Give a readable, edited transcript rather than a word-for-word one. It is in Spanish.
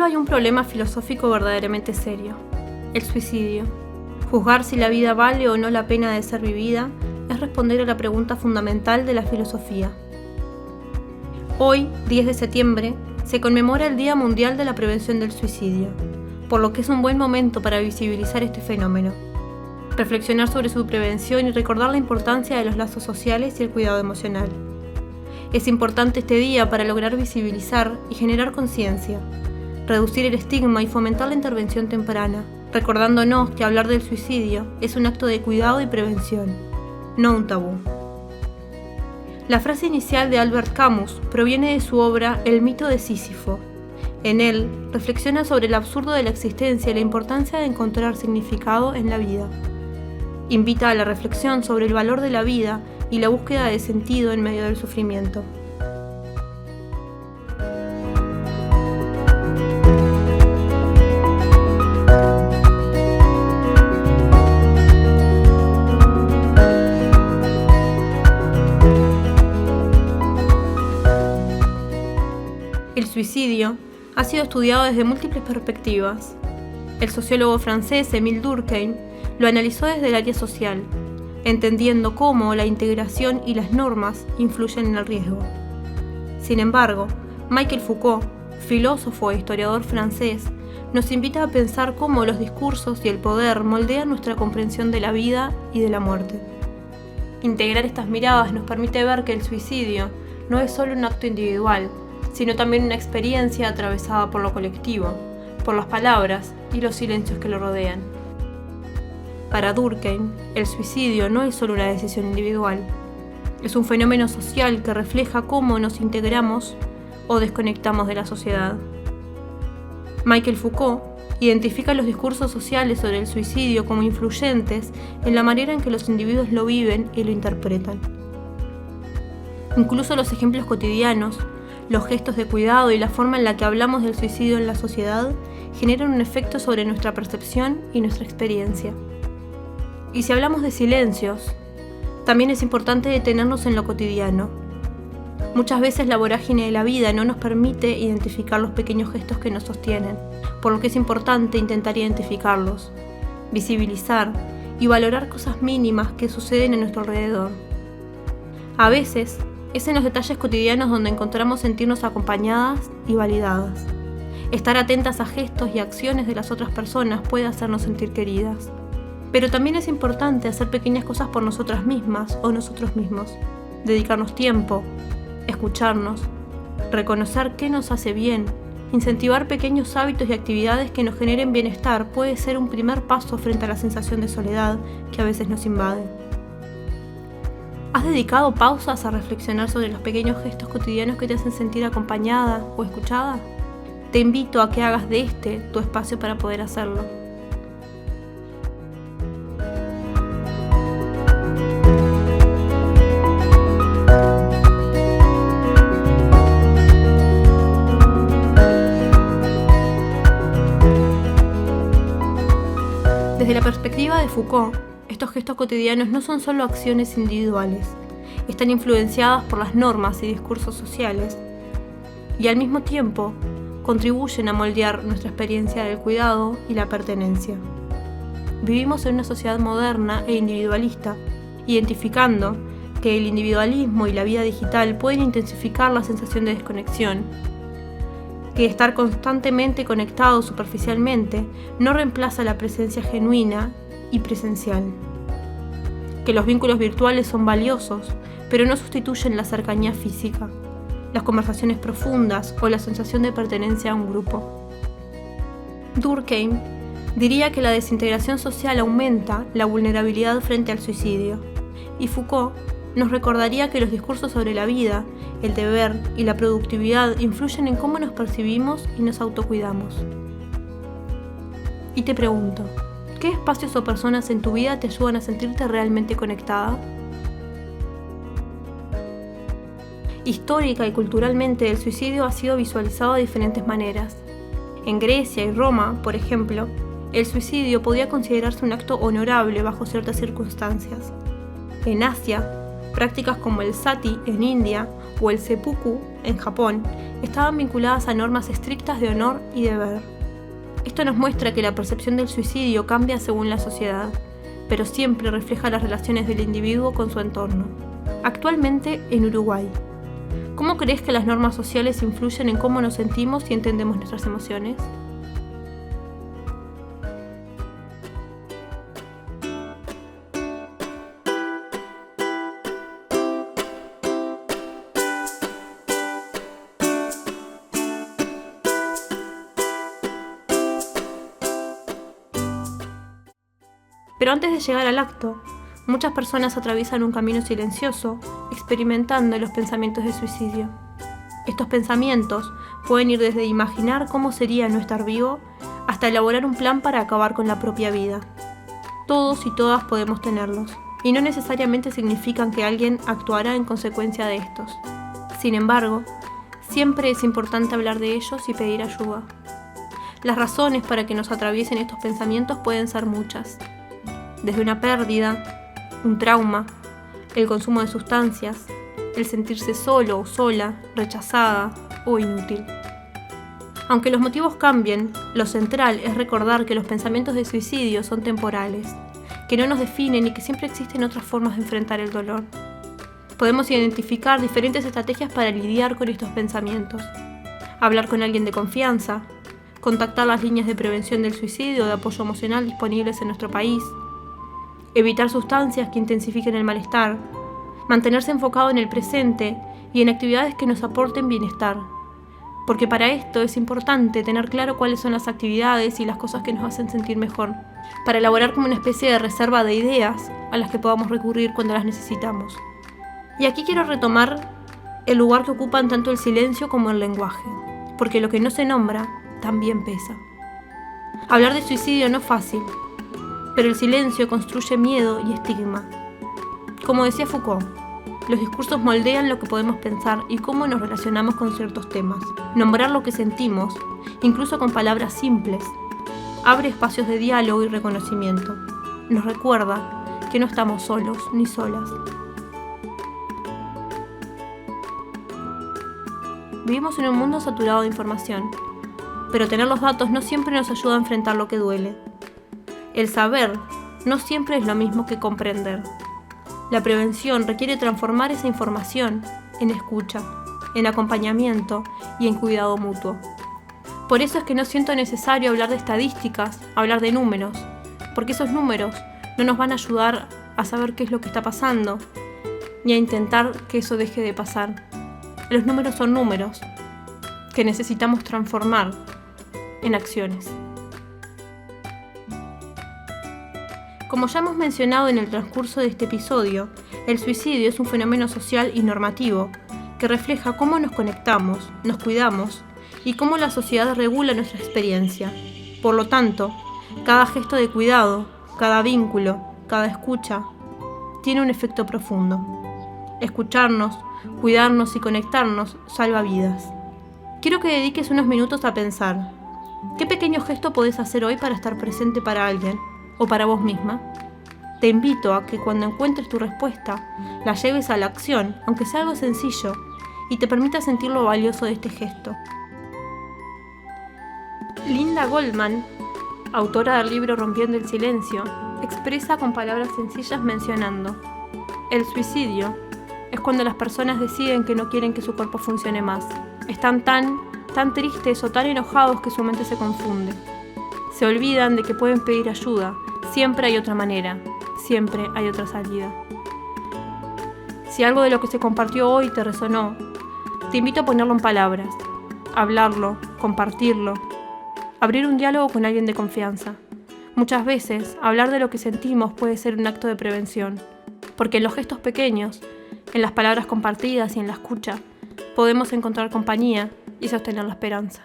hay un problema filosófico verdaderamente serio: el suicidio. Juzgar si la vida vale o no la pena de ser vivida es responder a la pregunta fundamental de la filosofía. Hoy, 10 de septiembre, se conmemora el Día Mundial de la Prevención del Suicidio, por lo que es un buen momento para visibilizar este fenómeno, reflexionar sobre su prevención y recordar la importancia de los lazos sociales y el cuidado emocional. Es importante este día para lograr visibilizar y generar conciencia, reducir el estigma y fomentar la intervención temprana, recordándonos que hablar del suicidio es un acto de cuidado y prevención, no un tabú. La frase inicial de Albert Camus proviene de su obra El mito de Sísifo. En él, reflexiona sobre el absurdo de la existencia y la importancia de encontrar significado en la vida. Invita a la reflexión sobre el valor de la vida y la búsqueda de sentido en medio del sufrimiento. El suicidio ha sido estudiado desde múltiples perspectivas. El sociólogo francés Émile Durkheim lo analizó desde el área social, entendiendo cómo la integración y las normas influyen en el riesgo. Sin embargo, Michel Foucault, filósofo e historiador francés, nos invita a pensar cómo los discursos y el poder moldean nuestra comprensión de la vida y de la muerte. Integrar estas miradas nos permite ver que el suicidio no es solo un acto individual, sino también una experiencia atravesada por lo colectivo, por las palabras y los silencios que lo rodean. Para Durkheim, el suicidio no es solo una decisión individual, es un fenómeno social que refleja cómo nos integramos o desconectamos de la sociedad. Michel Foucault identifica los discursos sociales sobre el suicidio como influyentes en la manera en que los individuos lo viven y lo interpretan. Incluso los ejemplos cotidianos, los gestos de cuidado y la forma en la que hablamos del suicidio en la sociedad generan un efecto sobre nuestra percepción y nuestra experiencia. Y si hablamos de silencios, también es importante detenernos en lo cotidiano. Muchas veces la vorágine de la vida no nos permite identificar los pequeños gestos que nos sostienen, por lo que es importante intentar identificarlos, visibilizar y valorar cosas mínimas que suceden a nuestro alrededor. A veces, es en los detalles cotidianos donde encontramos sentirnos acompañadas y validadas. Estar atentas a gestos y acciones de las otras personas puede hacernos sentir queridas. Pero también es importante hacer pequeñas cosas por nosotras mismas o nosotros mismos. Dedicarnos tiempo, escucharnos, reconocer qué nos hace bien, incentivar pequeños hábitos y actividades que nos generen bienestar puede ser un primer paso frente a la sensación de soledad que a veces nos invade. ¿Has dedicado pausas a reflexionar sobre los pequeños gestos cotidianos que te hacen sentir acompañada o escuchada? Te invito a que hagas de este tu espacio para poder hacerlo. Desde la perspectiva de Foucault, estos gestos cotidianos no son solo acciones individuales, están influenciadas por las normas y discursos sociales y al mismo tiempo contribuyen a moldear nuestra experiencia del cuidado y la pertenencia. Vivimos en una sociedad moderna e individualista, identificando que el individualismo y la vida digital pueden intensificar la sensación de desconexión, que estar constantemente conectado superficialmente no reemplaza la presencia genuina y presencial, que los vínculos virtuales son valiosos, pero no sustituyen la cercanía física, las conversaciones profundas o la sensación de pertenencia a un grupo. Durkheim diría que la desintegración social aumenta la vulnerabilidad frente al suicidio, y Foucault nos recordaría que los discursos sobre la vida, el deber y la productividad influyen en cómo nos percibimos y nos autocuidamos. Y te pregunto, ¿qué espacios o personas en tu vida te ayudan a sentirte realmente conectada? Histórica y culturalmente, el suicidio ha sido visualizado de diferentes maneras. En Grecia y Roma, por ejemplo, el suicidio podía considerarse un acto honorable bajo ciertas circunstancias. En Asia, Prácticas como el sati en India o el seppuku en Japón estaban vinculadas a normas estrictas de honor y deber. Esto nos muestra que la percepción del suicidio cambia según la sociedad, pero siempre refleja las relaciones del individuo con su entorno. Actualmente en Uruguay, ¿cómo crees que las normas sociales influyen en cómo nos sentimos y entendemos nuestras emociones? Pero antes de llegar al acto, muchas personas atraviesan un camino silencioso, experimentando los pensamientos de suicidio. Estos pensamientos pueden ir desde imaginar cómo sería no estar vivo hasta elaborar un plan para acabar con la propia vida. Todos y todas podemos tenerlos, y no necesariamente significan que alguien actuará en consecuencia de estos. Sin embargo, siempre es importante hablar de ellos y pedir ayuda. Las razones para que nos atraviesen estos pensamientos pueden ser muchas. Desde una pérdida, un trauma, el consumo de sustancias, el sentirse solo o sola, rechazada o inútil. Aunque los motivos cambien, lo central es recordar que los pensamientos de suicidio son temporales, que no nos definen y que siempre existen otras formas de enfrentar el dolor. Podemos identificar diferentes estrategias para lidiar con estos pensamientos. Hablar con alguien de confianza, contactar las líneas de prevención del suicidio o de apoyo emocional disponibles en nuestro país, evitar sustancias que intensifiquen el malestar, mantenerse enfocado en el presente y en actividades que nos aporten bienestar. Porque para esto es importante tener claro cuáles son las actividades y las cosas que nos hacen sentir mejor, para elaborar como una especie de reserva de ideas a las que podamos recurrir cuando las necesitamos. Y aquí quiero retomar el lugar que ocupan tanto el silencio como el lenguaje, porque lo que no se nombra también pesa. Hablar de suicidio no es fácil, pero el silencio construye miedo y estigma. Como decía Foucault, los discursos moldean lo que podemos pensar y cómo nos relacionamos con ciertos temas. Nombrar lo que sentimos, incluso con palabras simples, abre espacios de diálogo y reconocimiento. Nos recuerda que no estamos solos ni solas. Vivimos en un mundo saturado de información, pero tener los datos no siempre nos ayuda a enfrentar lo que duele. El saber no siempre es lo mismo que comprender. La prevención requiere transformar esa información en escucha, en acompañamiento y en cuidado mutuo. Por eso es que no siento necesario hablar de estadísticas, hablar de números, porque esos números no nos van a ayudar a saber qué es lo que está pasando, ni a intentar que eso deje de pasar. Los números son números que necesitamos transformar en acciones. Como ya hemos mencionado en el transcurso de este episodio, el suicidio es un fenómeno social y normativo que refleja cómo nos conectamos, nos cuidamos y cómo la sociedad regula nuestra experiencia. Por lo tanto, cada gesto de cuidado, cada vínculo, cada escucha, tiene un efecto profundo. Escucharnos, cuidarnos y conectarnos salva vidas. Quiero que dediques unos minutos a pensar, ¿qué pequeño gesto podés hacer hoy para estar presente para alguien? O para vos misma. Te invito a que cuando encuentres tu respuesta, la lleves a la acción, aunque sea algo sencillo, y te permita sentir lo valioso de este gesto. Linda Goldman, autora del libro Rompiendo el Silencio, expresa con palabras sencillas mencionando: el suicidio es cuando las personas deciden que no quieren que su cuerpo funcione más. Están tan tristes o tan enojados que su mente se confunde. Se olvidan de que pueden pedir ayuda. Siempre hay otra manera, siempre hay otra salida. Si algo de lo que se compartió hoy te resonó, te invito a ponerlo en palabras, hablarlo, compartirlo, abrir un diálogo con alguien de confianza. Muchas veces, hablar de lo que sentimos puede ser un acto de prevención, porque en los gestos pequeños, en las palabras compartidas y en la escucha, podemos encontrar compañía y sostener la esperanza.